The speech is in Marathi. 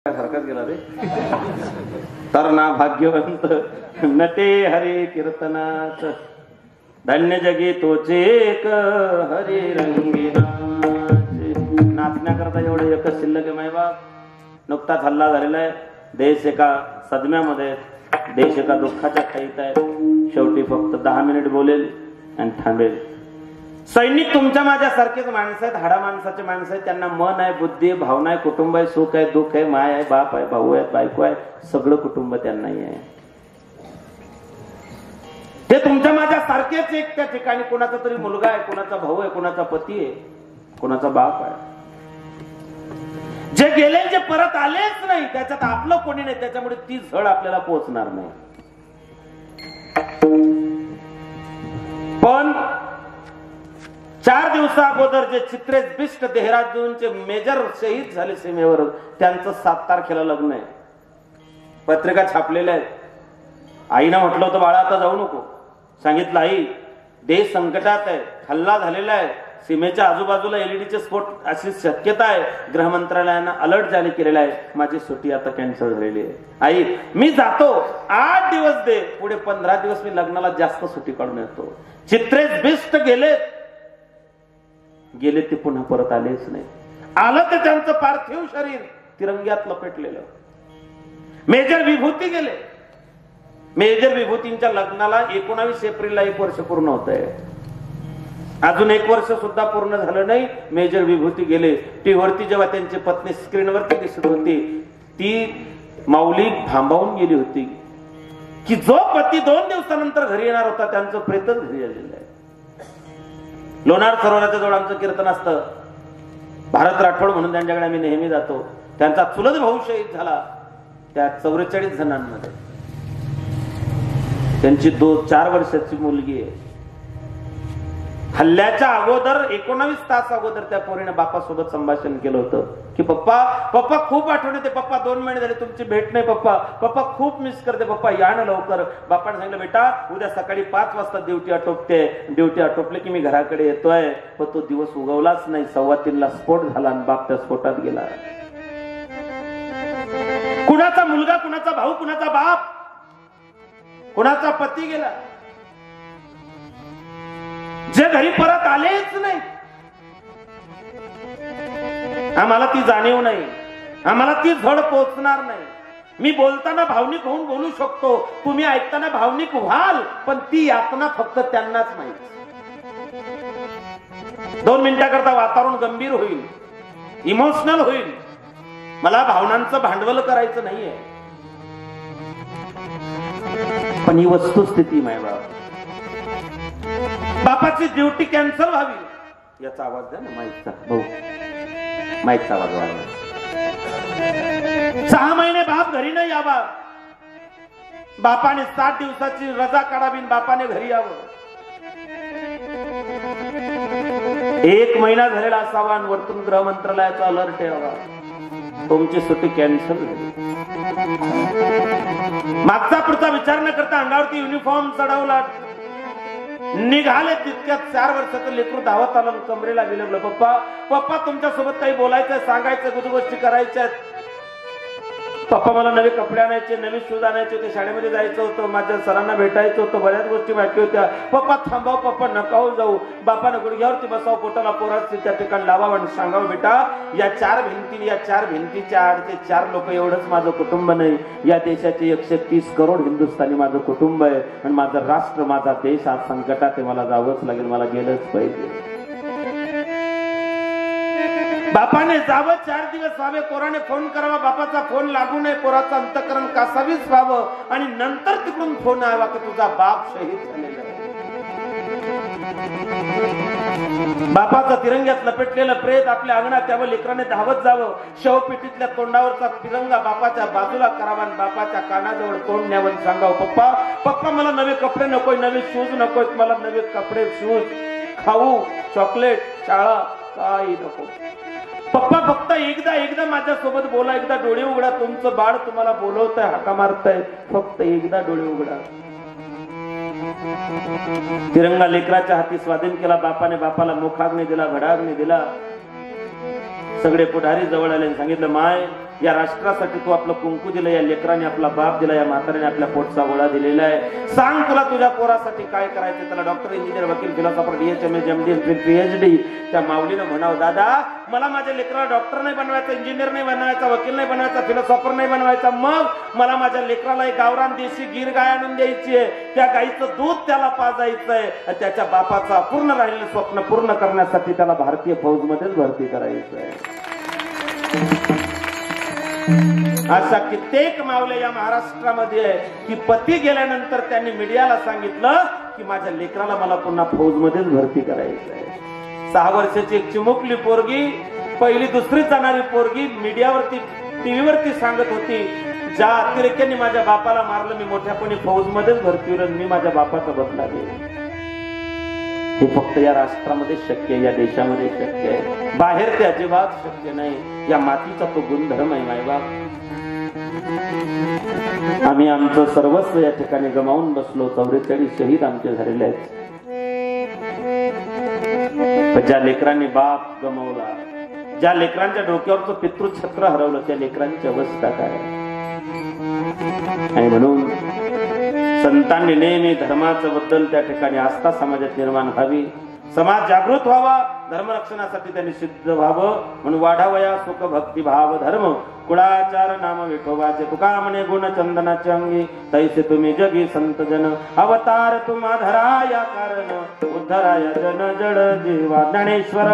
सारखाच गेला रे. तर ना भाग्यवंत नटे हरे कीर्तनात, धन्य जगी तोचे एक हरी रंगी नाचे. नाचण्याकरता एवढं एकच शिल्लक आहे मायबाप. नुकताच हल्ला झालेला आहे. देश एका सदम्यामध्ये, देश एका दुःखाच्या खाईत आहे. शेवटी फक्त 10 मिनिट बोलेल आणि थांबेल. सैनिक तुमच्या माझ्या सारखेच माणसं आहेत, हाडा माणसाचे माणसं आहेत. त्यांना मन आहे, बुद्धी आहे, भावना आहे, कुटुंब आहे, सुख आहे, दुःख आहे, माय आहे, बाप आहे, भाऊ आहे, बायको आहे, सगळं कुटुंब त्यांनाही आहे. ते तुमच्या माझ्या सारखेच एक त्या ठिकाणी कोणाचा तरी मुलगा आहे, कोणाचा भाऊ आहे, कोणाचा पती आहे, कोणाचा बाप आहे. जे गेले जे परत आलेच नाही, त्याच्यात आपलं कोणी नाही, त्याच्यामुळे ती झळ आपल्याला पोहोचणार नाही. पण 4 दिवसा अगोदर जे चित्रेश बिष्ट देहरादूनचे मेजर शहीद झाले सीमेवर, त्यांचं 7 तारखेला लग्न आहे. पत्रिका छापलेल्या आहेत. आईनं म्हटलं होतं बाळा आता जाऊ नको. सांगितलं आई देश संकटात आहे, हल्ला झालेला आहे, सीमेच्या आजूबाजूला एलईडीचे स्फोट अशी शक्यता आहे. गृह मंत्रालयानं अलर्ट जारी केलेला आहे. माझी सुट्टी आता कॅन्सल झालेली आहे. आई मी जातो, 8 दिवस दे, पुढे 15 दिवस मी लग्नाला जास्त सुट्टी काढून येतो. चित्रेश बिष्ट गेले ते पुन्हा परत आलेच नाही. आलं ते त्यांचं पार्थिव शरीर तिरंग्यात लपेटलेलं. मेजर विभूती गेले. मेजर विभूतींच्या लग्नाला 19 एप्रिलला 1 वर्ष पूर्ण होत आहे. अजून 1 वर्ष सुद्धा पूर्ण झालं नाही. मेजर विभूती गेले. टीव्हीवरती जेव्हा त्यांची पत्नी स्क्रीनवरती दिसत होती, ती माऊली थांबावून गेली होती की जो पती 2 दिवसानंतर घरी येणार होता त्यांचं प्रेतच घरी आलेलं आहे. लोणार सरोवराच्या जवळ आमचं कीर्तन असतं. भारत राठोड म्हणून त्यांच्याकडे आम्ही नेहमी जातो. त्यांचा चुलत भाऊ शहीद झाला त्या 44 जणांमध्ये. त्यांची 4 वर्षाची मुलगी आहे. हल्ल्याच्या अगोदर 19 तास अगोदर त्या पोरीने बापासोबत संभाषण केलं होतं की पप्पा खूप आठवण येते पप्पा, 2 महिने झाले तुमची भेट नाही पप्पा खूप मिस करते पप्पा, या ना लवकर. बापाने सांगितलं बेटा उद्या सकाळी 5 वाजता ड्युटी आटोपते, ड्युटी आटोपले की मी घराकडे येतोय. पण तो दिवस उगवलाच नाही. 2:15ला स्फोट झाला आणि बाप त्या स्फोटात गेला. कुणाचा मुलगा, कुणाचा भाऊ, कुणाचा बाप, कुणाचा पती गेला. जे घरी परत आलेच नाही. आम्हाला ती जाणीव नाही, आम्हाला ती झड पोचणार नाही. मी बोलताना भावनिक होऊन बोलू शकतो, तुम्ही ऐकताना भावनिक व्हाल, पण ती यातना फक्त त्यांनाच माहिती. 2 मिनिटाकरता वातावरण गंभीर होईल, इमोशनल होईल. मला भावनांचं भांडवल करायचं नाहीये, पण ही वस्तुस्थिती मायबाप. बापाची ड्युटी कॅन्सल व्हावी याचा आवाज द्या ना माईकचा. भाऊ माईकचा आवाज वाढवा. 6 महिने बाप घरी नाही यावा. बापाने 7 दिवसाची रजा काढावी, बापाने घरी यावं. 1 महिना झालेला असावा आणि वरतून गृह मंत्रालयाचा अलर्ट यावा, तुमची सुट्टी कॅन्सल झाली. मागचा पुढचा विचार न करता अंगावरती युनिफॉर्म चढवला, निघाले. तितक्यात 4 वर्षाचं लेकरू धावत आलं, कमरेला विलगलं. पप्पा तुमच्या सोबत काही बोलायचं, सांगायचं, गुड गोष्टी करायच्या. पप्पा मला नवे कपडे आणायचे, नवे शूज आणायचे होते, शाळेमध्ये जायचं होतं, माझ्या सरांना भेटायचं होतं, बऱ्याच गोष्टी बाकी होत्या. पप्पा थांबाव, पप्पा नका जाऊ. बापानं गुडघ्यावरती बसाव, पोटाला पोराची त्या ठिकाणी लावावं आणि सांगावं बेटा या 4 भिंती, या 4 भिंतीच्या आडचे 4 लोक एवढंच माझं कुटुंब नाही. या देशाचे 130 करोड हिंदुस्थानी माझं कुटुंब आहे आणि माझं राष्ट्र, माझा देश आज संकटात आहे. मला जावंच लागेल, मला गेलंच पाहिजे. बापाने जावं, 4 दिवस व्हावे, पोराने फोन करावा, बापाचा फोन लागू नये, पोराचं अंतकरण कासावीस व्हावं आणि नंतर तिकडून फोन आवा की तुझा बाप शहीद झालेला आहे. बापाचं तिरंग्यात लपेटलेलं प्रेत आपल्या अंगणात त्यावर लेकराने धावत जावं. शवपेटीतल्या तोंडावरचा तिरंगा बापाच्या बाजूला करावा आणि बापाच्या कानाजवळ तोंड न्यावं, सांगावं पप्पा मला नवे कपडे नकोय, नवे शूज नकोय, मला नवे कपडे, शूज, खाऊ, चॉकलेट, शाळा काही नको. पप्पा फक्त एकदा माझ्या सोबत बोला, एकदा डोळे उघडा, तुमचं बाळ तुम्हाला बोलवतंय, हाका मारतंय, फक्त एकदा डोळे उघडा. तिरंगा लेकराच्या हाती स्वाधीन केला बापाने. बापाला मुखाग्नी दिला, भडाग्नी दिला. सगळे पुढारी जवळ आले, सांगितलं माय या राष्ट्रासाठी तू आपलं कुंकू दिलं, या लेकराने आपला बाप दिला, या म्हाताऱ्याने आपल्या पोटचा गोळा दिलेला आहे. सांग तुला तुझ्या पोरासाठी काय करायचं. त्याला डॉक्टर, इंजिनियर, वकील, फिलॉसॉफर, DHM, MD, PhD. त्या माऊलीनं म्हणावं, दादा मला माझ्या लेकराला डॉक्टर नाही बनवायचं, इंजिनियर नाही बनवायचा, वकील नाही बनवायचा, फिलॉसॉफर नाही बनवायचा. मग मला माझ्या लेकराला एक गावरान देशी गीर गाय आणून द्यायची आहे. त्या गाईचं दूध त्याला पाजायचं आहे. त्याच्या बापाचं अपूर्ण राहिलेलं स्वप्न पूर्ण करण्यासाठी त्याला भारतीय फौजमध्येच भरती करायचं आहे. अशा कित्येक मावल्या या महाराष्ट्रामध्ये आहे की पती गेल्यानंतर त्यांनी मीडियाला सांगितलं की माझ्या लेकराला मला पुन्हा फौजमध्येच भरती करायचं आहे. 6 वर्षाची एक चिमुकली पोरगी, पहिली दुसरीत जाणारी पोरगी मीडियावरती, टीव्हीवरती सांगत होती, ज्या अतिरेक्यांनी माझ्या बापाला मारलं मी मोठ्यापणी फौजमध्येच भरती होईल, मी माझ्या बापाचा बदला घेईन. हे फक्त या राष्ट्रामध्ये शक्य आहे, या देशामध्ये शक्य आहे, बाहेर ते अजिबात शक्य नाही. या मातीचा तो गुणधर्म आहे मायबाप. आम्ही आमचं सर्वस्व या ठिकाणी गमावून बसलो. 44 शहीद आमचे झालेले आहेत. ज्या लेकरांनी बाप गमावला, ज्या लेकरांच्या डोक्यावरचं पितृछत्र हरवलं, त्या लेकरांची अवस्था काय. आणि म्हणून संतांनी नेहमी धर्माचं बद्दल त्या ठिकाणी आस्था समाजात निर्माण व्हावी, समाज जागृत व्हावा, धर्मरक्षणासाठी त्यांनी सिद्ध व्हावं. म्हणून वाढावया सुख भक्ती भाव धर्म, कुळाचार नाम विठोबाचे. तुका म्हणे गुण चंदनाचे अंगी, तैसे तुम्ही जगी संत जन. अवतार तुम्हा धराया कारण, उद्धराया जन जड जीवा. ज्ञानेश्वर